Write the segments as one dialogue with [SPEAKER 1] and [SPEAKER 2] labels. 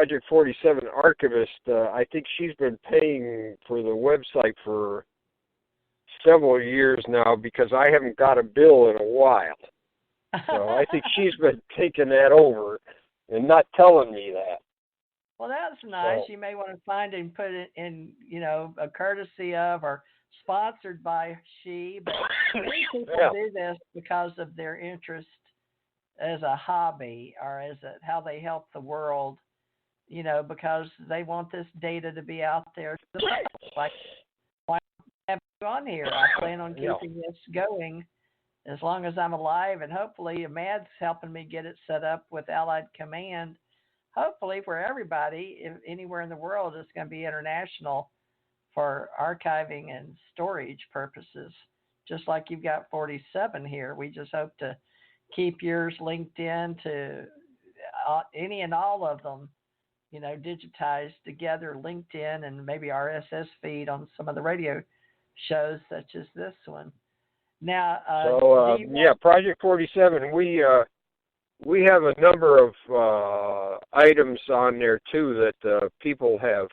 [SPEAKER 1] Project 47 archivist, I think she's been paying for the website for several years now because I haven't got a bill in a while. So I think she's been taking that over and not telling me that.
[SPEAKER 2] Well, that's nice.
[SPEAKER 1] So,
[SPEAKER 2] You may want to find and put it in, a courtesy of or sponsored by she. But many people do this because of their interest as a hobby or as how they help the world, because they want this data to be out there. Like, why have you on here? I plan on keeping this going as long as I'm alive, and hopefully Mad's helping me get it set up with Allied Command. Hopefully for everybody, if anywhere in the world, it's going to be international for archiving and storage purposes. Just like you've got 47 here, we just hope to keep yours linked in to any and all of them, digitized together, linked in, and maybe RSS feed on some of the radio shows such as this one. Now,
[SPEAKER 1] Project 47, we have a number of items on there too that people have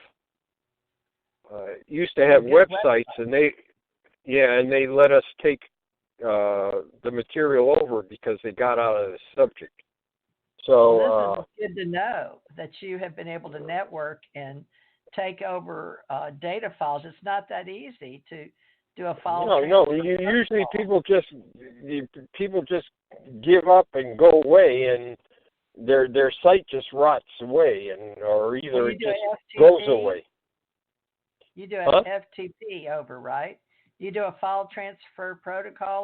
[SPEAKER 1] used to have websites, and they let us take the material over because they got out of the subject. So
[SPEAKER 2] this is good to know that you have been able to network and take over data files. It's not that easy to do a file.
[SPEAKER 1] No. Usually people just give up and go away, and their site just rots away, or either it just goes away.
[SPEAKER 2] You do an FTP over, right? You do a file transfer protocol,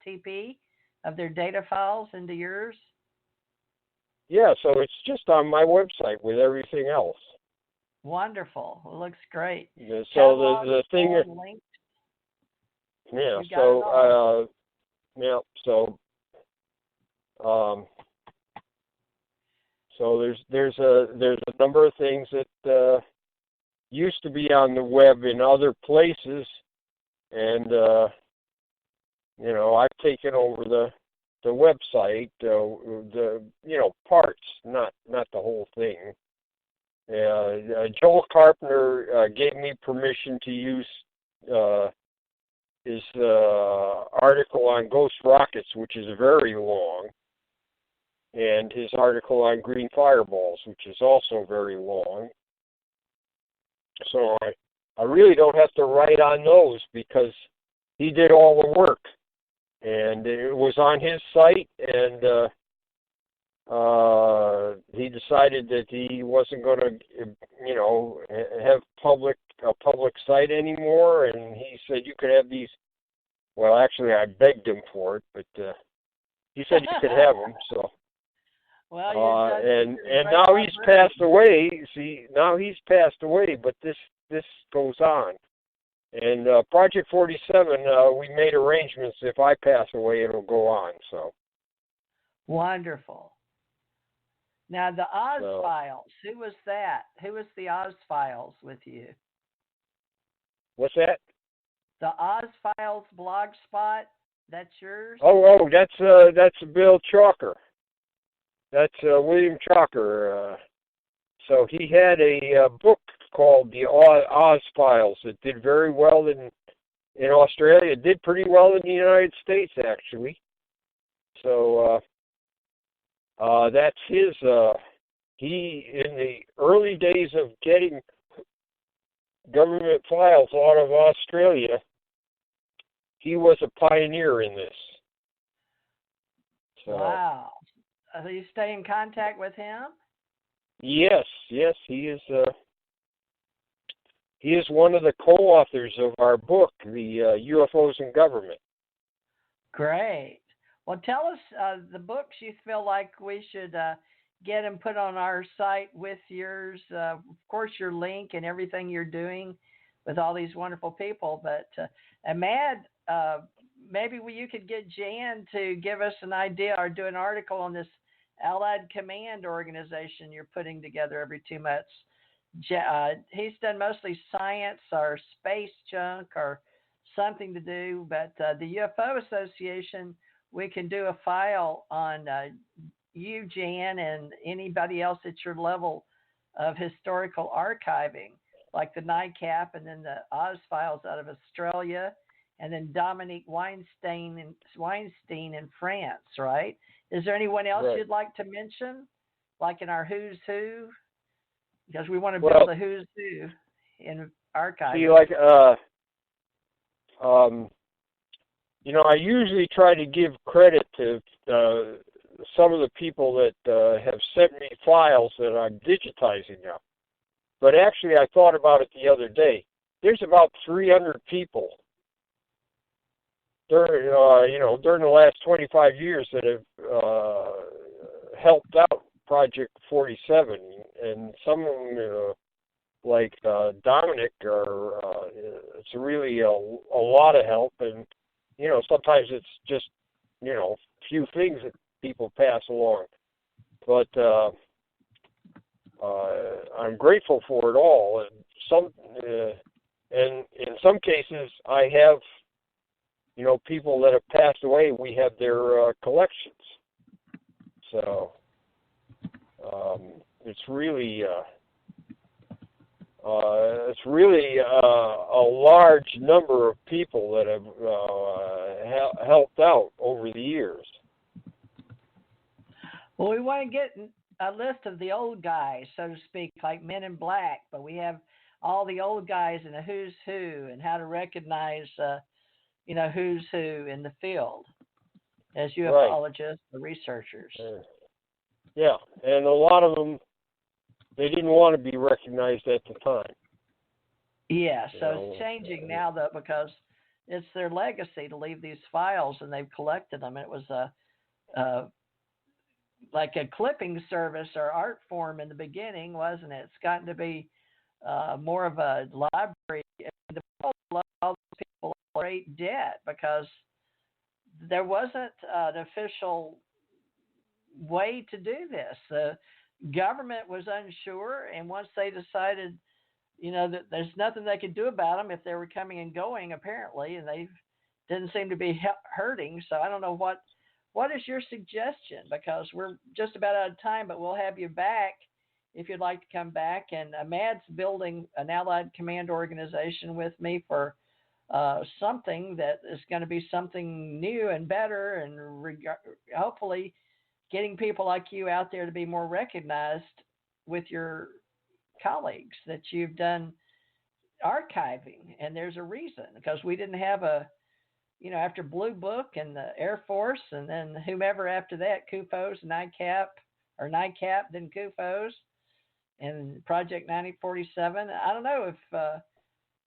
[SPEAKER 2] FTP, of their data files into yours?
[SPEAKER 1] Yeah, so it's just on my website with everything else.
[SPEAKER 2] Wonderful. It looks great.
[SPEAKER 1] Yeah, so the thing is, so there's a number of things that used to be on the web in other places, and I've taken over the website, the parts, not the whole thing. Joel Carpenter gave me permission to use his article on ghost rockets, which is very long, and his article on green fireballs, which is also very long. So I really don't have to write on those because he did all the work, and it was on his site, and he decided that he wasn't going to, have a public site anymore, and he said you could have these. Well, actually, I begged him for it, but he said you could have them. So, and now he's passed away. See, now he's passed away, but this goes on. And Project 47, we made arrangements. If I pass away, it'll go on. So
[SPEAKER 2] wonderful. Now the Oz Files. Who was that? Who was the Oz Files with you?
[SPEAKER 1] What's that?
[SPEAKER 2] The Oz Files blog spot. That's yours?
[SPEAKER 1] Oh, that's Bill Chalker. That's William Chalker. So he had a book called the Oz Files that did very well in Australia. It did pretty well in the United States, actually. So that's his. He, in the early days of getting government files out of Australia, he was a pioneer in this. So,
[SPEAKER 2] wow. Do you stay in contact with him?
[SPEAKER 1] Yes, he is. He is one of the co-authors of our book, the UFOs in Government.
[SPEAKER 2] Great. Well, tell us the books you feel like we should get and put on our site with yours. Of course, your link and everything you're doing with all these wonderful people. But Mad, maybe you could get Jan to give us an idea or do an article on this Allied Command organization you're putting together every 2 months. He's done mostly science or space junk or something to do, but the UFO Association, we can do a file on you, Jan, and anybody else at your level of historical archiving, like the NICAP and then the Oz Files out of Australia, and then Dominique Weinstein in France, right? Is there anyone else
[SPEAKER 1] Right.
[SPEAKER 2] you'd like to mention, like in our who's who? Because we want to build a who's who in archiving.
[SPEAKER 1] See, like, I usually try to give credit to some of the people that have sent me files that I'm digitizing now. But actually, I thought about it the other day. There's about 300 people during the last 25 years that have helped out Project 47, and some of them, like Dominic, it's really a lot of help, and sometimes it's just few things that people pass along, but I'm grateful for it all, and in some cases I have people that have passed away. We have their collections, so it's really a large number of people that have helped out over the years.
[SPEAKER 2] Well, we want to get a list of the old guys, so to speak, like Men in Black, but we have all the old guys in a who's who and how to recognize, who's who in the field as ufologists or researchers.
[SPEAKER 1] Yeah, and a lot of them, they didn't want to be recognized at the time.
[SPEAKER 2] Yeah, so it's changing now, though, because it's their legacy to leave these files, and they've collected them. It was like a clipping service or art form in the beginning, wasn't it? It's gotten to be more of a library. All those people are great debt because there wasn't an official way to do this. The government was unsure, and once they decided, that there's nothing they could do about them if they were coming and going, apparently, and they didn't seem to be hurting. So I don't know what is your suggestion, because we're just about out of time, but we'll have you back if you'd like to come back. And Mad's building an Allied Command organization with me for something that is going to be something new and better, and hopefully getting people like you out there to be more recognized with your colleagues that you've done archiving. And there's a reason, because we didn't have after Blue Book and the Air Force, and then whomever after that, CUFOS, NICAP, then CUFOS, and Project 9047. I don't know if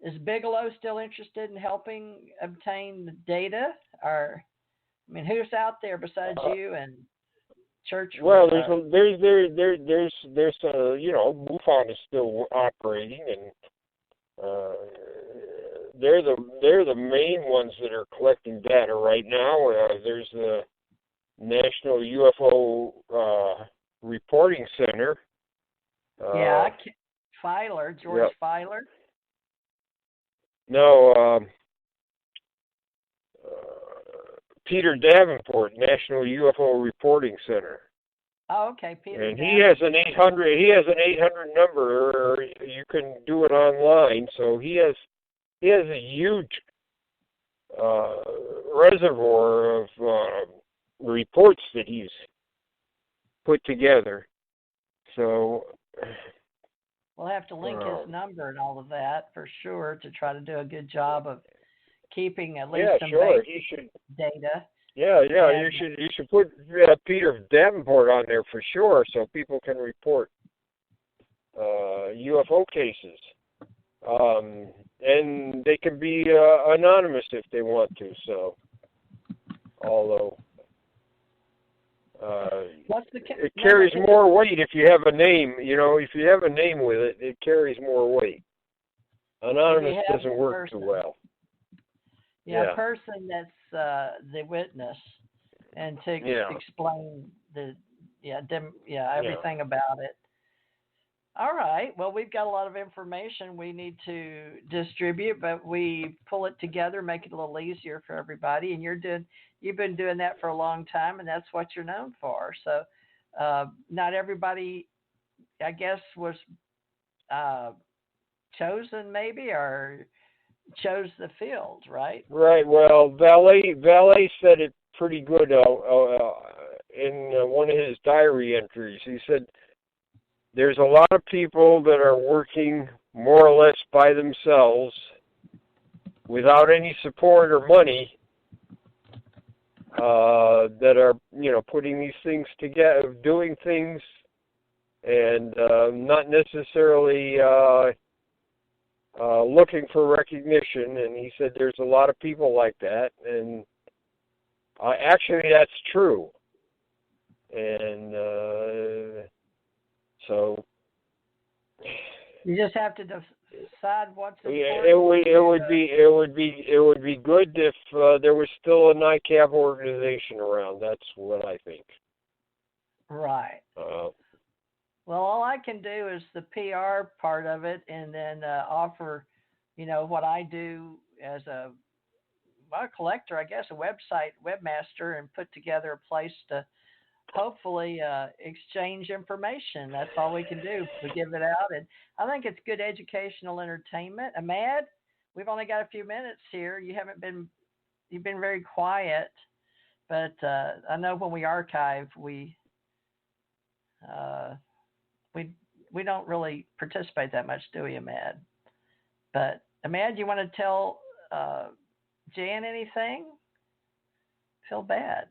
[SPEAKER 2] is Bigelow still interested in helping obtain data, or who's out there besides you and Church?
[SPEAKER 1] Well, there's MUFON is still operating, and they're the main ones that are collecting data right now. There's the National UFO Reporting Center.
[SPEAKER 2] George Filer.
[SPEAKER 1] No, Peter Davenport, National UFO Reporting Center.
[SPEAKER 2] Oh, okay, Peter.
[SPEAKER 1] And he has an 800. He has an 800 number, or you can do it online. So he has a huge reservoir of reports that he's put together. So
[SPEAKER 2] we'll have to link his number and all of that for sure to try to do a good job of keeping at least some basic data.
[SPEAKER 1] Yeah, you should put Peter Davenport on there for sure, so people can report UFO cases, and they can be anonymous if they want to. So, although it carries more weight if you have a name. If you have a name with it, it carries more weight. Anonymous doesn't work too well.
[SPEAKER 2] Yeah, a person that's the witness, and to explain everything about it. All right. Well, we've got a lot of information we need to distribute, but we pull it together, make it a little easier for everybody. And you've been doing that for a long time, and that's what you're known for. So, not everybody I guess, was chosen maybe, or chose the field, right?
[SPEAKER 1] Right. Well, Valet said it pretty good in one of his diary entries. He said there's a lot of people that are working more or less by themselves without any support or money, that are, putting these things together, doing things, and not necessarily looking for recognition. And he said there's a lot of people like that, and actually that's true. And so
[SPEAKER 2] you just have to decide what's important.
[SPEAKER 1] It would be good if there was still a NICAP organization around. That's what I think.
[SPEAKER 2] Right. Well, all I can do is the PR part of it, and then offer, what I do as a collector, I guess, a webmaster, and put together a place to hopefully exchange information. That's all we can do. We give it out, and I think it's good educational entertainment. Ahmad, we've only got a few minutes here. You've been very quiet, but I know when we archive, we don't really participate that much, do we, Ahmad? But Ahmad, you want to tell Jan anything? Feel bad.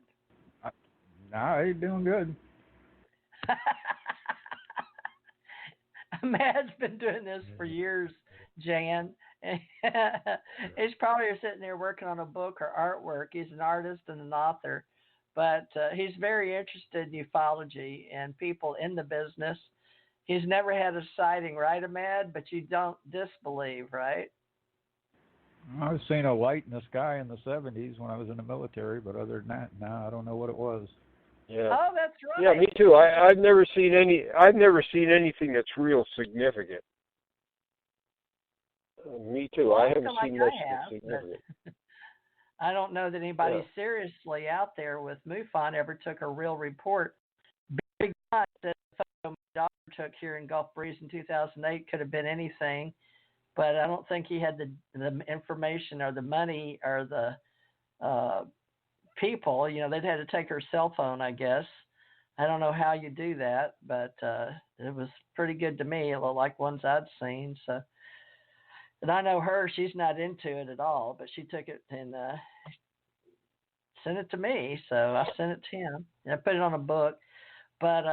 [SPEAKER 3] No, he's doing good.
[SPEAKER 2] Ahmad's been doing this for years, Jan. He's probably sitting there working on a book or artwork. He's an artist and an author, but he's very interested in ufology and people in the business. He's never had a sighting, right, Ahmad? But you don't disbelieve, right?
[SPEAKER 3] I've seen a light in the sky in the 70s when I was in the military, but other than that, no, I don't know what it was.
[SPEAKER 1] Yeah.
[SPEAKER 2] Oh, that's right.
[SPEAKER 1] Yeah, me too. I've never seen anything that's real significant. Me too.
[SPEAKER 2] Well,
[SPEAKER 1] I haven't seen much
[SPEAKER 2] that's
[SPEAKER 1] significant.
[SPEAKER 2] I don't know that anybody seriously out there with MUFON ever took a real report. Big God, that photo my daughter took here in Gulf Breeze in 2008 could have been anything, but I don't think he had the information or the money or the people. They'd had to take her cell phone, I guess. I don't know how you do that, but it was pretty good to me. It looked like ones I'd seen. So, and I know her; she's not into it at all, but she took it and sent it to me. So I sent it to him, and I put it on a book. But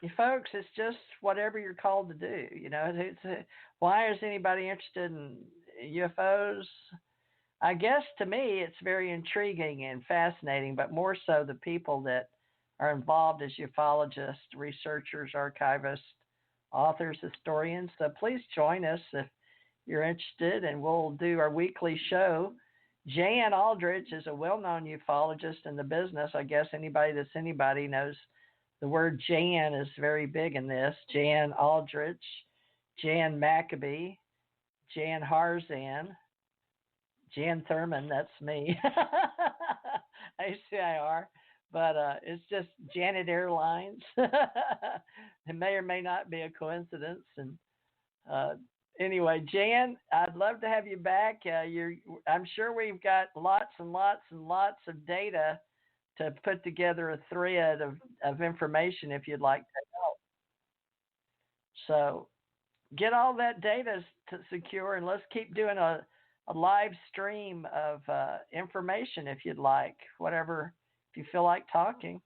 [SPEAKER 2] you folks, it's just whatever you're called to do. Why is anybody interested in UFOs? I guess to me it's very intriguing and fascinating, but more so the people that are involved as ufologists, researchers, archivists, authors, historians. So please join us if you're interested, and we'll do our weekly show. Jan Aldrich is a well-known ufologist in the business. I guess anybody that's anybody knows the word Jan is very big in this. Jan Aldrich, Jan Maccabee, Jan Harzan, Jan Thurman, that's me. ACIR. But it's just Janet Airlines. It may or may not be a coincidence. And anyway, Jan, I'd love to have you back. I'm sure we've got lots and lots and lots of data to put together a thread of information if you'd like to help. So get all that data to secure, and let's keep doing a live stream of information if you'd like, whatever, if you feel like talking.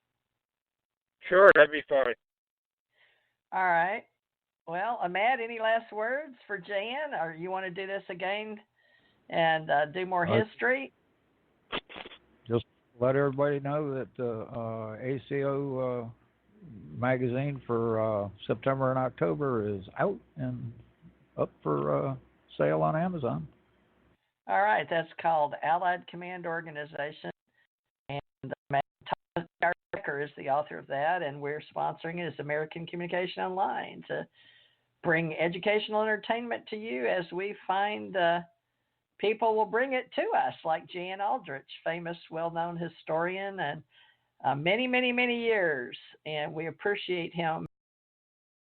[SPEAKER 1] Sure, that'd be fine.
[SPEAKER 2] All right. Well, Ahmad, any last words for Jan, or you want to do this again and do more history?
[SPEAKER 3] Just let everybody know that the ACO magazine for September and October is out and up for sale on Amazon.
[SPEAKER 2] All right, that's called Allied Command Organization, and Becker is the author of that, and we're sponsoring it as American Communication Online to bring educational entertainment to you as we find people will bring it to us, like Jan Aldrich, famous, well-known historian, and many, many, many years, and we appreciate him